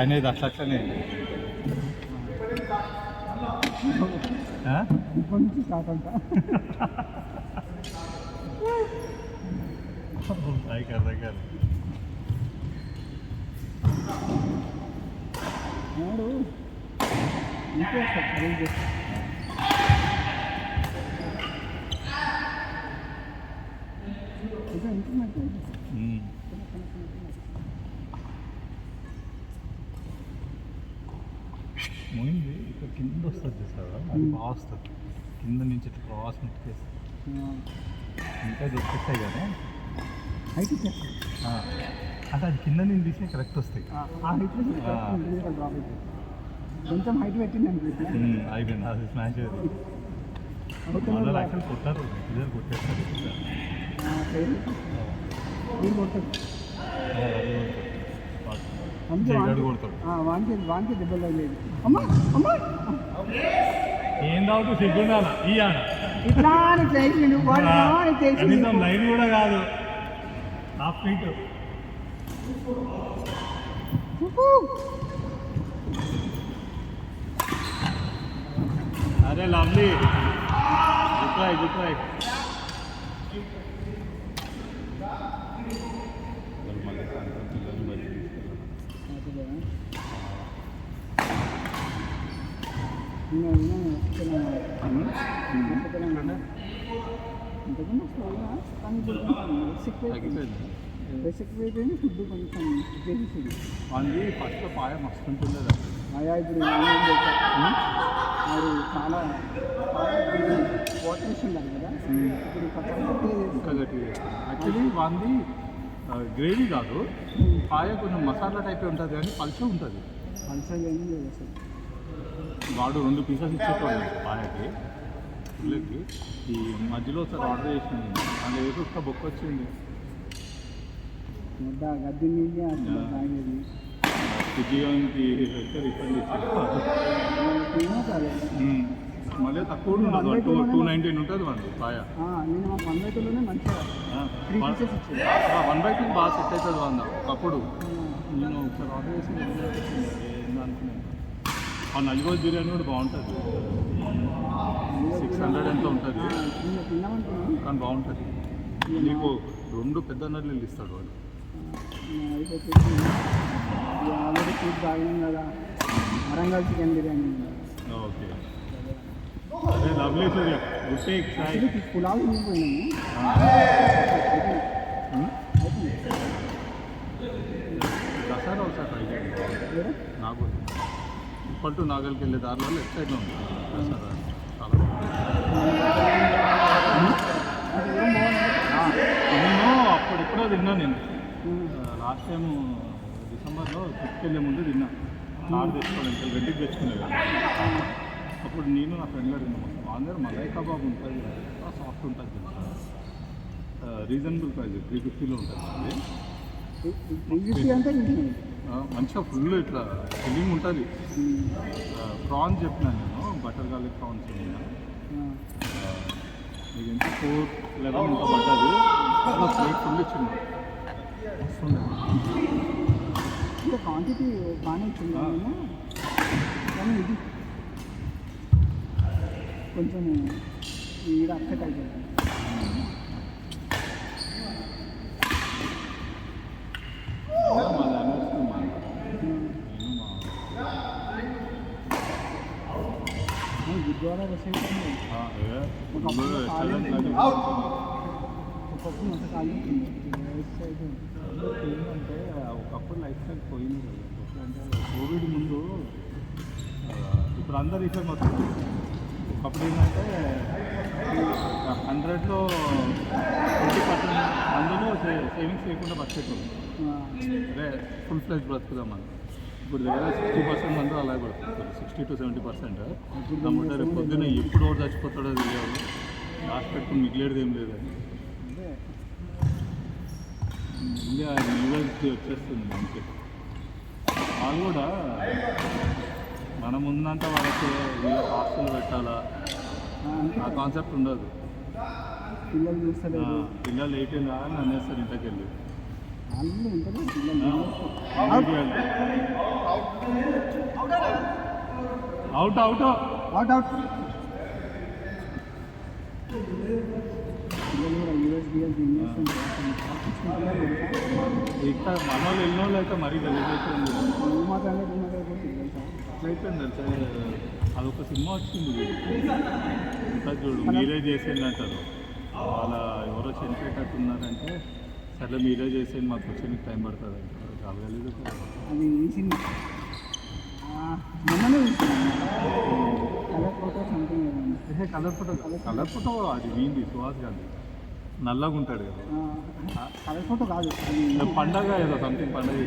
అనేది అట్లనే ఇప్పటి నుంచి స్టార్ట్ అంట. దగ్గర వాడు ఇంకేస్తాడు పోయింది ఇక్కడ కింద వస్తుంది సార్, అది బాగా వస్తుంది కింద నుంచి ఇట్లా ప్రవాసం ఎక్కేస్తుంది. ఇంకా దొరికిస్తాయి కానీ హైట్ అంటే అది కింద నుంచి తీసి కరెక్ట్ వస్తాయి. కొంచెం హైట్ పెట్టింది అనిపిస్తుంది. అయిపోయింది అది స్మాష్ అయ్యేది. వాళ్ళు యాక్చువల్ కొట్టారు, ఇద్దరు కొట్టేస్తారు. వానికి దెబ్బలు లేదు. అమ్మా అమ్మా ఏం రావుతూ సిగ్గుండాల ఈ ఆడ ఇట్లా కనీసం లైన్ కూడా కాదు, హాఫ్ ఫీట్. అరే lovely, good try good try. Food కొంచెం చేసేసింది. అది ఫస్ట్ పాయ మస్తు ఉంటుంది. ఆయా ఇప్పుడు అది చాలా వాటర్ ఉండాలి కదా, ఇప్పుడు ఇంకా గట్టిగా. యాక్చువల్లీ వాంది గ్రేవీ కాదు, పాయ కొంచెం మసాలా టైప్ ఉంటుంది కానీ పల్చగా ఉంటుంది. పల్చగా ఏమీ లేదు అసలు. వాడు 2 పీసెస్ ఇచ్చేటోళ్ళు పాయకి పిల్లలకి. ఈ మధ్యలో ఒకసారి ఆర్డర్ చేసింది, అందులో ఏదో ఒక్క బొక్క వచ్చింది. గడ్డి నీళ్ళు అట్లా తాగేది. స్విగ్గీకి రిఫండ్ ఇచ్చింది. మళ్ళీ తక్కువ ఉండదు, 219 ఉంటుంది మనకి పాయ. నేను 1/2లోనే మంచిగా 1/2 బాగా సెట్ అవుతుంది వంద. ఒకప్పుడు నేను ఒకసారి ఆర్డర్ చేసి అనుకున్నాను. ఆ నల్గోజ్ బిర్యానీ కూడా బాగుంటుంది, 600 ఎంత ఉంటుంది కానీ బాగుంటుంది. నీకు 2 పెద్ద నల్లీలు ఇస్తాడు వాడు. ఆల్రెడీ ఫుడ్ తాగినాం కదా, వరంగల్ చికెన్ బిర్యానీ. ఓకే అదే లవ్లీ సూర్య గుడ్ టేక్. పులావ్ తినిపోయినాము. దసరా ఒకసారి ట్రై చేయండి. నాకు ఇప్పటి టు నాగల్కి వెళ్ళే దారిలో లెఫ్ట్ సైడ్లో ఉంది దసరా. చాలా నేను అప్పుడెప్పుడో తిన్నా. నేను లాస్ట్ టైం డిసెంబర్లో ట్రిప్కి వెళ్ళే ముందు తిన్నా. కారు తెచ్చుకోవడానికి రెడ్డికి తెచ్చుకునే కదా. అప్పుడు నేను నా ఫ్రెండ్లో తిన్నాను. అందరూ మలై కబాబ్ ఉంటుంది, సాఫ్ట్ ఉంటుంది, రీజనబుల్ ప్రైస్ 350లో ఉంటుంది. మంచిగా ఫుల్ ఇట్లా ఫిల్లింగ్ ఉంటుంది. ప్రాన్స్ చెప్పినాను నేను, బటర్ గార్లిక్ ప్రాన్స్ మీకు ఎంత 411 ఇంకా పడ్డది. ప్లేట్ ఫుల్ ఇచ్చింది. ఇంకా క్వాంటిటీ బాగానే ఇచ్చింది కానీ ఇది కొంచెం ఈడ అప్సెట్ అయిపోయింది. గురుద్వారా ఒకప్పుడు అంత ఖాళీ ఏంటంటే ఒకప్పుడు లైఫ్ స్టైల్ పోయింది కదా. అంటే కోవిడ్ ముందు ఇప్పుడు అందరు రిఫర్ అవుతుంది. ఒకప్పుడు ఏంటంటే 100లో 20% అందులో సేవింగ్స్ లేకుండా బతికేటోళ్ళు. అదే ఫుల్ ఫ్లెజ్ బ్రతుకుదామని. ఇప్పుడు దగ్గర 60% మంది అలాగే బ్రతుకుతారు, 60 to 70%. నమ్ముతారు రేపు పొద్దున్న ఎప్పుడు ఓటు చచ్చిపోతాడో తెలియదు, లాస్ట్ పెట్టుకుని మిగిలేది ఏం లేదని. ఇండియా యూఎస్కి వచ్చేస్తుంది. మనకి వాళ్ళు కూడా మన ముందంతా వాళ్ళకి వీళ్ళ హాస్టల్ పెట్టాలా ఆ కాన్సెప్ట్ ఉండదు. పిల్లలు చూస్తారు, పిల్లలు 18 రాగానే అనేస్తారు ఇంటికి వెళ్ళి. వాళ్ళు ఉంటారు అవుట్ అవుట్ అవుట్ అవుట్ యూఎస్బిఎస్ ఇక్కడ మన వాళ్ళు వెళ్ళిన వాళ్ళు అయితే మరీ గెలిచేసింది మాత్రమే అయిపోయింది తెలుసా అదొక సినిమా వచ్చింది ఇంకా చూడు మీరే చేసేయండి అంటారు వాళ్ళ ఎవరో చనిపోయేటట్టు ఉన్నారంటే సరే మీరే చేసేయండి మాకు వచ్చేందుకు టైం పడుతుంది అంటారు కాగలేదు అది ఈ సినిమా మొన్ననే colour photo something colour photo అది వీంది సుహాస్ గాంధీ నల్లగా ఉంటాడు కదా కలర్ ఫోటో కాదు పండగ ఏదో సంథింగ్ పండగ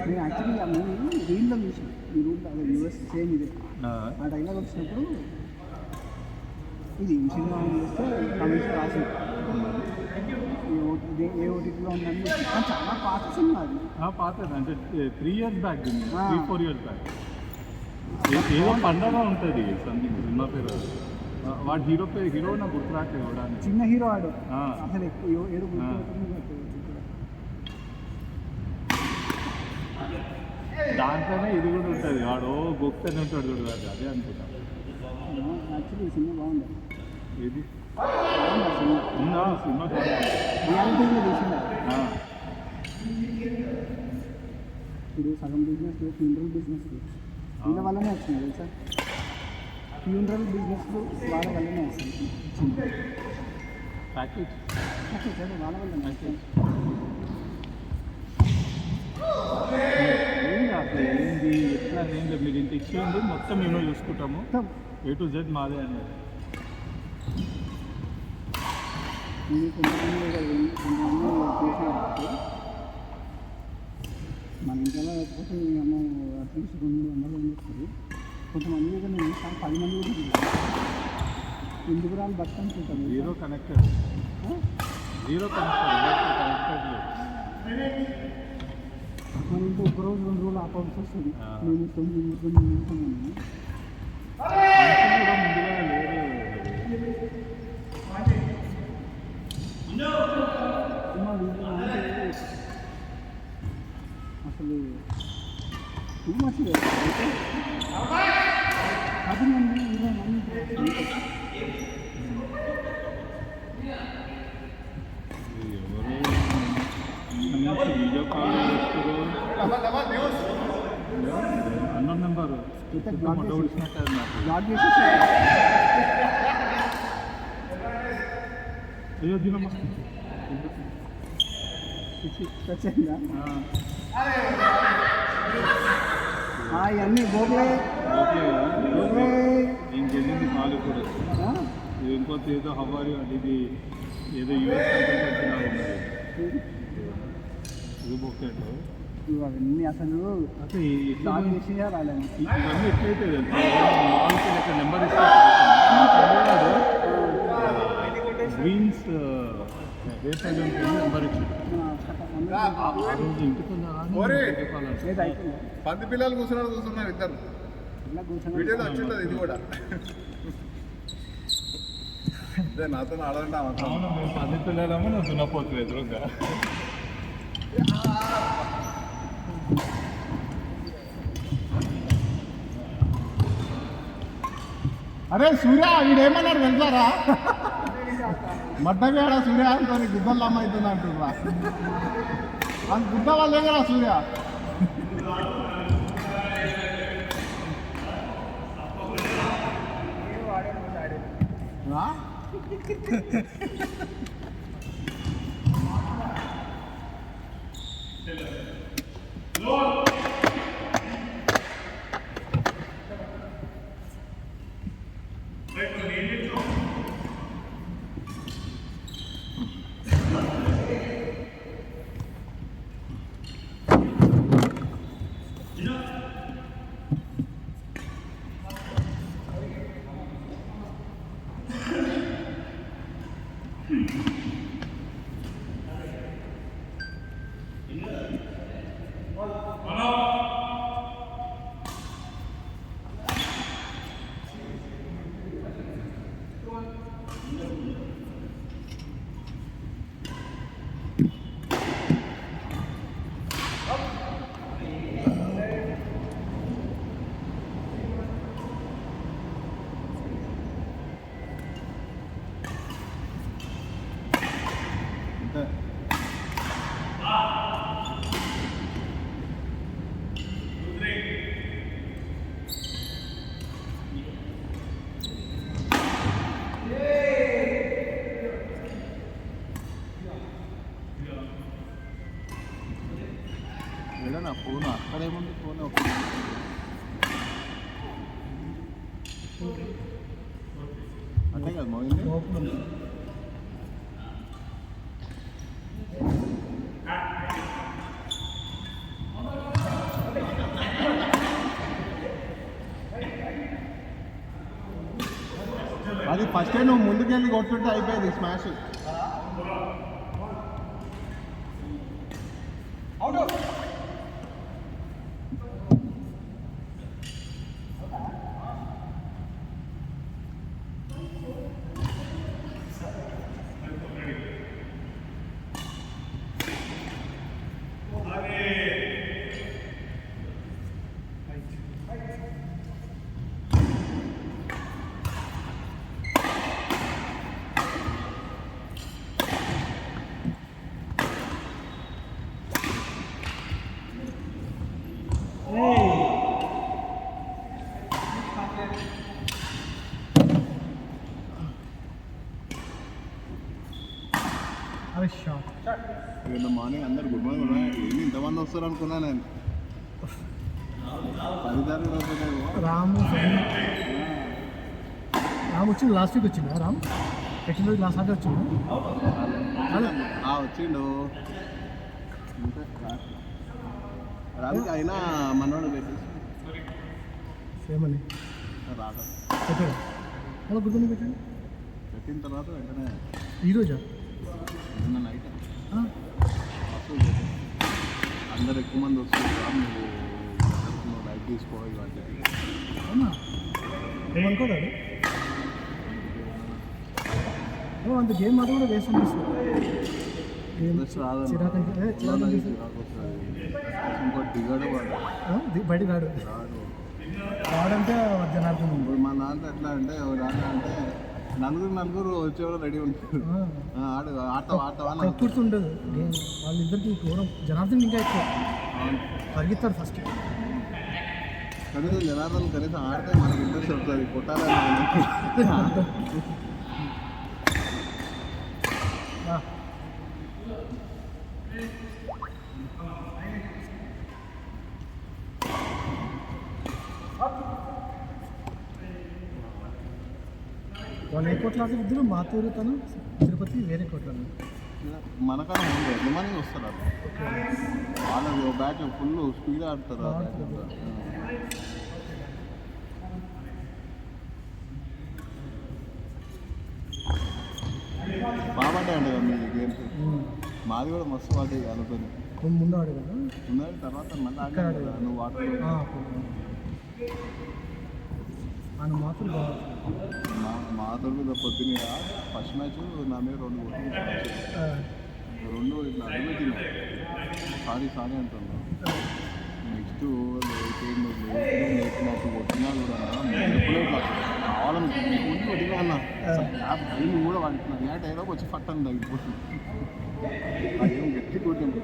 నేను యాక్చువల్లీ ఆ మూవీ రీల్లో చూసాను ఈ రూల్లో అదే యూఎస్ సేమ్ ఇదే ఆ డైలాగ్ వచ్చినప్పుడు ఇది సినిమా చేస్తే కమెంట్స్ రాసింది ఏ ఓటీటీలో ఉందని చాలా పాత సినిమా అది పాతది అంటే 3 years బ్యాక్ 3-4 years బ్యాక్ ఏదో పండగ ఉంటుంది సంథింగ్ సినిమా పేరు వాడు హీరో నాకు గుర్తురాట్లేదు ఇవ్వడానికి చిన్న హీరో వాడు అసలు ఏదో దాంట్లోనే ఇది కూడా ఉంటుంది వాడు గొప్పనే ఉంటాడు చూడు వాడు అదే అనుకుంటా యాక్చువల్లీ ఈ సినిమా బాగుంది ఏది సినిమా సినిమా రియాలిటీలో చూసిందా ఇప్పుడు సగం బిజినెస్ ఫ్యూనరల్ బిజినెస్ వీళ్ళ వల్లనే వచ్చింది తెలుసా ఫ్యూనరల్ బిజినెస్ వాళ్ళ వల్లనే వచ్చింది ప్యాకేజ్ అదే వాళ్ళ వల్లనే అసలు ఏంది ఎట్లా ఏం లేదు మీరు ఇంత ఇచ్చేయండి మొత్తం మేము చూసుకుంటాము A to Z మాదే అని మన ఇంట్లో లేకపోతే అమ్మ అట్లీస్ట్ 200 చేస్తారు కొంతమంది దగ్గర నేను 10 మంది కూడా ఎందుకు రాళ్ళు బతుకుంటారు జీరో కనెక్టెడ్ మన ఇంట్లో ఒకరోజు 2 రోజులు ఆపాల్సి వస్తుంది మేము 9 నిమిషం కూడా ముందుగా అసలు టూ మచ్ 10 మంది 20 మంది వీడియో కాల్ చేస్తారు అన్నోన్ నెంబర్ ఉడిచినట్టు బ్లాక్ చేసేసి అయ్యో దినమ్మా వచ్చిందా ఇవన్నీ గోకులే ఇంకెళ్ళింది కాలు ఇప్పుడు ఇంకొంత ఏదో హవారి ఇది ఏదో యూఎస్ ఇది బొక్కేట్ ఇవన్నీ అసలు అసలు బ్లాక్ చేసి రాలేదు ఇవన్నీ ఎట్లయితే మాల్కి లెక్క నెంబర్ ఇస్తే గ్రీన్స్ నెంబర్ ఇచ్చింది పంది పిల్లలు కూర్చున్నారు ఇద్దరు వీడియోలో వచ్చిండదు ఇది కూడా నాతో ఆడాలంటే అవును మేము పంది పిల్లలేమో నువ్వు దున్నపోతుంది ఎదురుగా అరే సూర్య వీడేమన్నాడు వెళ్తారా మడ్డగాడ సూర్య అంతో గుద్దలు అమ్మ అవుతుంది అంటున్నా అంత గుద్ద వాళ్ళే కదా సూర్య అంతే. నా ఫోన్ అక్కడేముంది ఫోన్ అంతే కదా మోగింది. అది ఫస్టే నువ్వు ముందుకెళ్ళి కొట్టుకుంటే అయిపోయింది స్మాష్. మార్నింగ్ అందరు గుడ్ మార్నింగ్ ఏంటి ఇంతమంది వస్తారు అనుకున్నా నేను. 10 తారీఖు వస్తున్నాయి. రాము వచ్చిండు లాస్ట్ వీక్ వచ్చిండు. రామ్ టెక్నాలజీ లాస్ట్ వీక్ వచ్చిండు. వచ్చిండు రాముకి అయినా మనోడు పెట్టేసి ఏమని రాదు పెట్టాడు. అలా గుర్తుని పెట్టండి. పెట్టిన తర్వాత వెంటనే ఈరోజా నిన్న నైట్ అందరు ఎక్కువ మంది వస్తున్నారు. నువ్వు లైట్ తీసుకోవాలి ఇవన్నీ. అవునా ఏమనుకోరాడు. అంత గేమ్ మాత్రం కూడా వేస్ట్ అనిపిస్తుంది. ఇంకోటి దిగాడు వాడు బయటికి రాడు. రాడంటే జనార్దన్. ఇప్పుడు మా నాన్న ఎట్లా అంటే అంటే నలుగురు వచ్చేవాళ్ళు రెడీ ఉంటారు. ఆడు ఆడతావా కూర్చుండదు గేమ్. వాళ్ళిద్దరికి ఘోరం. జనార్దన్ ఇంకా ఎక్కువ పరిగెత్తాడు ఫస్ట్. కనీసం జనార్దన్ కనీసం ఆడితే మనకి ఇంట్రెస్ట్ వస్తుంది. కొట్టాలని వాళ్ళు ఏ కోట్లాడు ఇద్దరు మాతూరు తను తిరుపతి వేరే కోట్లాడు. మనకన్నా ముందు ఎర్లీ మార్నింగ్ వస్తారు. వాళ్ళది బ్యాచ్ ఫుల్ స్పీడ్ ఆడతారు. బాగా పడ్డాయి అండి కదా మీ గేమ్స్. మాది కూడా మస్తు పడ్డాయి అనుకుని. ముందు ఆడే కదా ముందు తర్వాత మళ్ళీ ఆడే కదా నువ్వు వాటర్ ఆయన మాత్రం మాతో మీద పొద్దున ఫస్ట్ మ్యాచ్ నా మీద 2 కొట్టింది. 2 ఇట్లా అడ్డుపెట్టిన సారీ అంటున్నా. నెక్స్ట్ లేచినట్టు కొట్టినా కూడా ఎప్పుడో ఇట్లా కావాలని కొట్టినా అన్న భయం కూడా పడుతున్నా. ఏ టైంలోకి వచ్చి పట్టని తగ్గిపోతుంది. ఏం గట్టి కొట్టింది.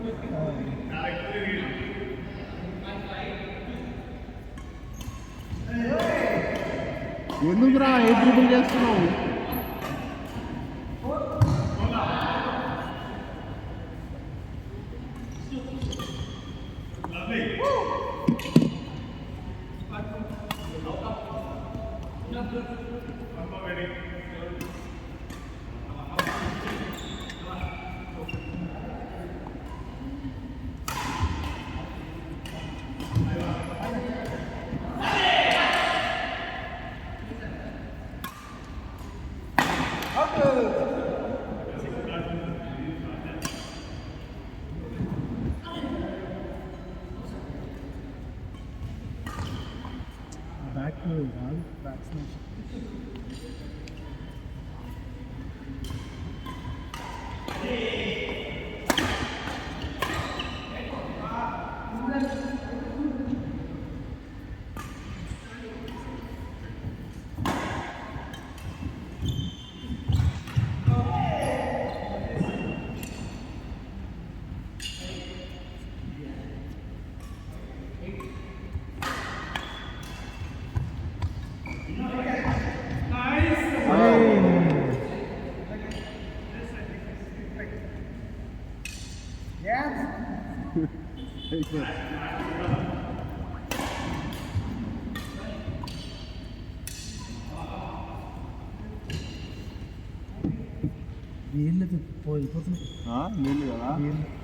ఎందుకురా ఏ డ్రిబుల్ చేస్తున్నావు? బ్యాక్ వ్యాక్సినేషన్ నీళ్ళు పోయిపోతున్నాయి. నీళ్ళు కదా,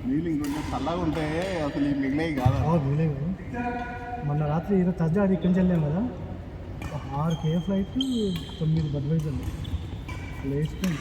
నీళ్ళు ఇంకొంచెం చల్లగా ఉంటే అసలు ఈ మిగిలినవి కాదా. వీలేవు. మొన్న రాత్రి ఈరోజు తజ్జా అది ఇక్కడి నుంచి వెళ్ళాం కదా, 6 ఫ్లైట్ 9 బడ్వైజర్లు లేస్తుంది.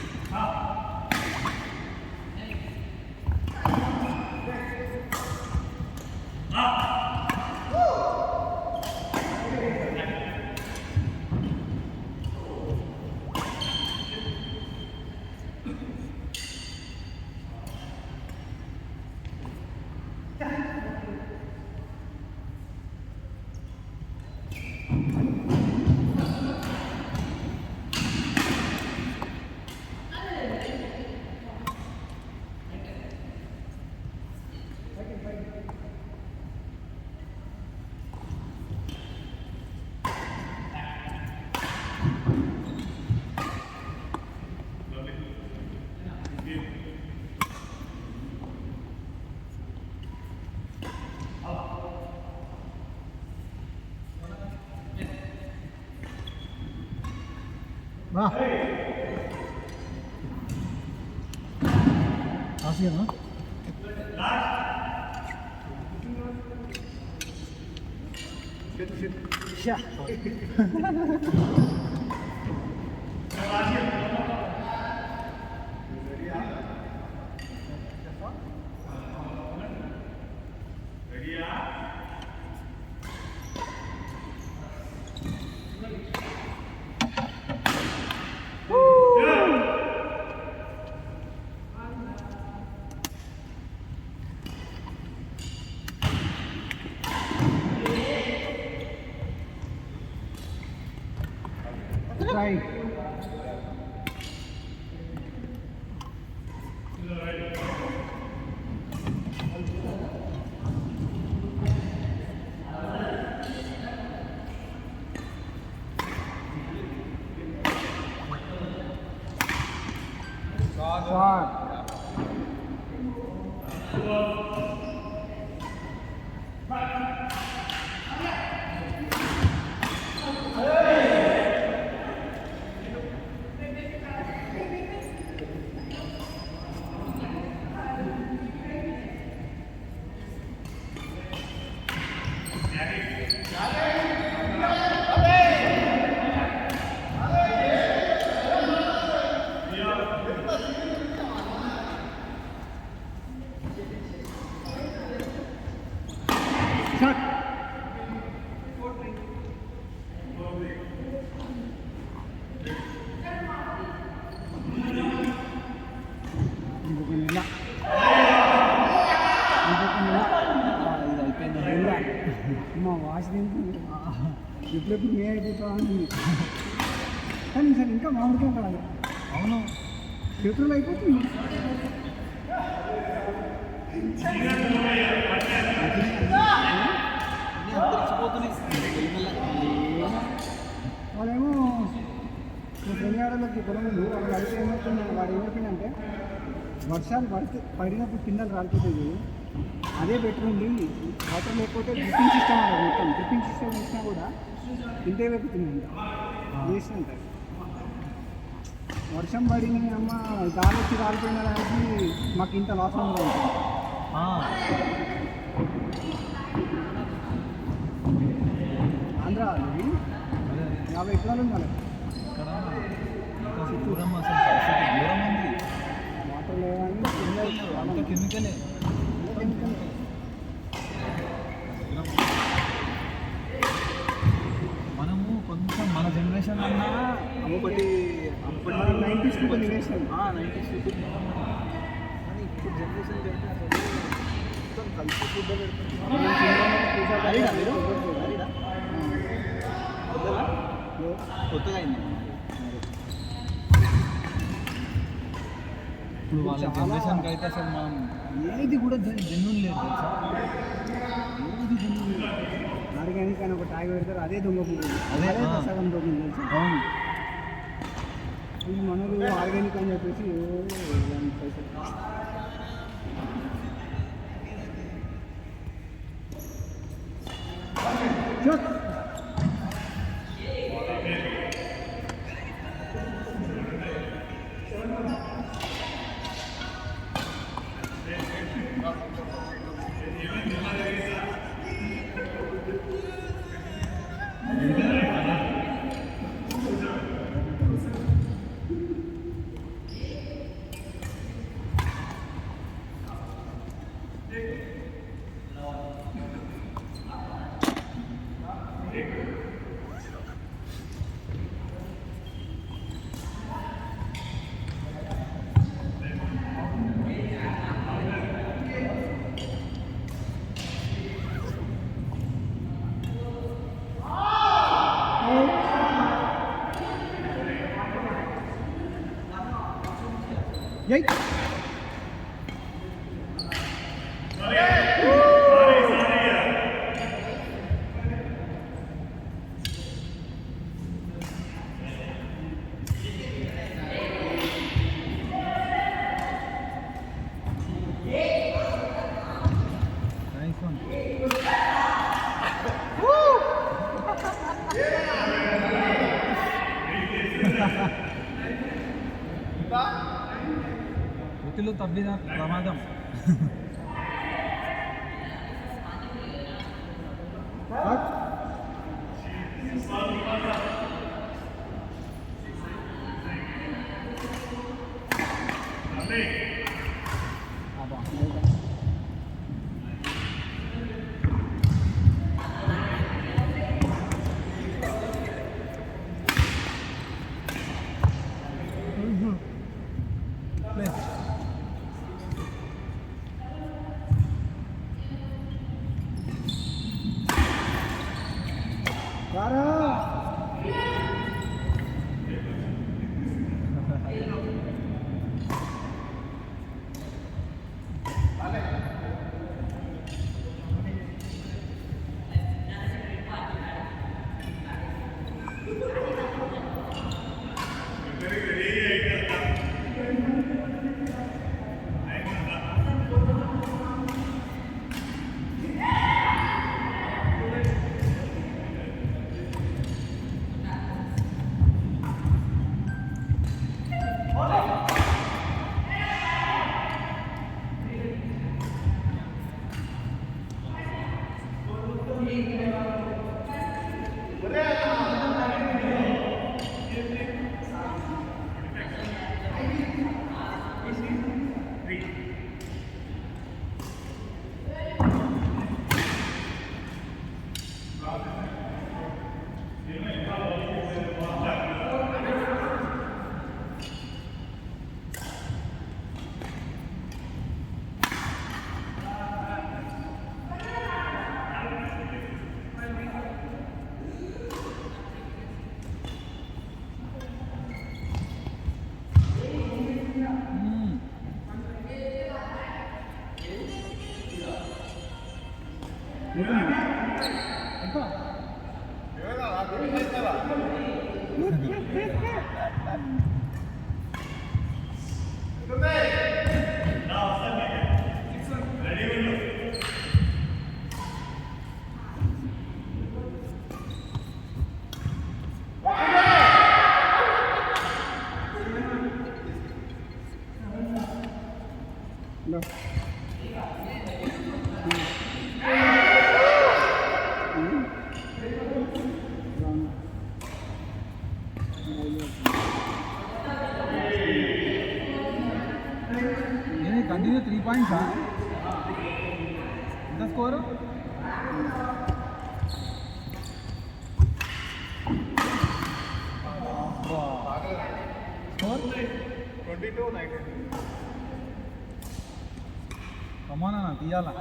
ఆసియానా right. మా వాచ్ ఎప్పుడెప్పుడు మే అయిపోతామని కానీ సార్ ఇంకా మామిడికాయ పడాలి. అవును, పెట్రోల్ అయిపోతుంది. వాళ్ళేమో తెలంగాణలోకి పొలములు వాళ్ళు అడిగితే ఏమవుతుంది, వాడు ఏమవుతుందంటే వర్షాలు పడినప్పుడు కిందలు రాలిపోతుంది. అదే బెటర్ ఉంది, వాటర్ లేకపోతే డ్రిప్పింగ్ సిస్టమ్ అన్నది. మొత్తం డ్రిప్పింగ్ సిస్టమ్ వేసినా కూడా ఇంతే వెక్కుతుందంట వేసినంత. వర్షం పడిన అమ్మ గాలి వచ్చి రాలిపోయిన దానికి మాకు ఇంత లాస్ ఉంటుంది. ఆంధ్ర 50 ఎకరాలు ఉండాలి. వాటర్ లేదని కెమికలే. మనము కొంచెం మన జనరేషన్ అన్నా ఒకటి అప్పటి 90s జనరేషన్ 90s కానీ ఇప్పుడు జనరేషన్ మొత్తం కలిసి ఫుడ్ కొత్తగా అయింది. ఇప్పుడు వాళ్ళ జనరేషన్కి అయితే అసలు మనం ఏది కూడా జెన్యూన్ లేదు తెలుసా, ఏది జెన్యూన్ లేదు. ఆర్గానిక్ అని ఒక ట్యాగ్ పెడతారు, అదే దొంగ పువ్వు, అదే సగం దొంగ తెలుసు. అవును, ఇది మనలు ఆర్గానిక్ అని చెప్పేసి పైసలు shoot. Yay! Nice one. Betul tabbina Ramadan. What? No. Continue 3 points, huh? The score? Score? 22-19. Come on, Anna, tiyala. 23-19.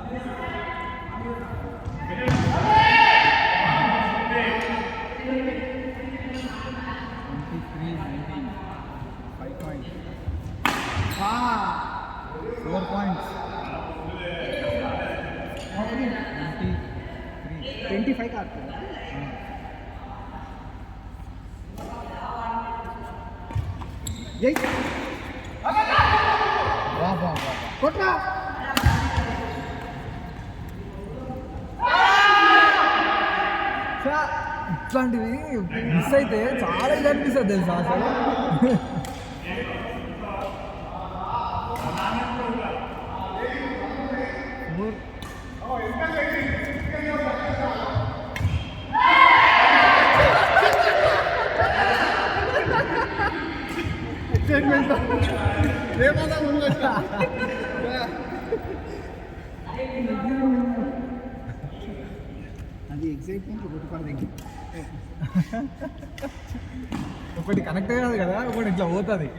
5 points. 4 points. 25 का आता है. यही. वाह वाह वाह. कोटरा. ఇట్లాంటివి మిస్ అయితే చాలా ఇది అనిపిస్తుంది తెలుసా అసలు. అది ఎగ్జైట్మెంట్ ఒకటి పడదు. ఒకటి కనెక్ట్ కాదు కదా, ఒకటి ఇట్లా పోతుంది.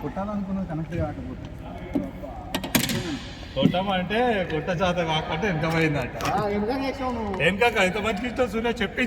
కొట్టాలనుకున్నది కనెక్ట్ కాకపోతే కొట్టమంటే కొట్ట చేత కాకపోతే వెనక పోయిందంట. ఎందుకని చేసావు నువ్వు? వెనక ఇంత మంచి ఇష్టం సూర్య చెప్పి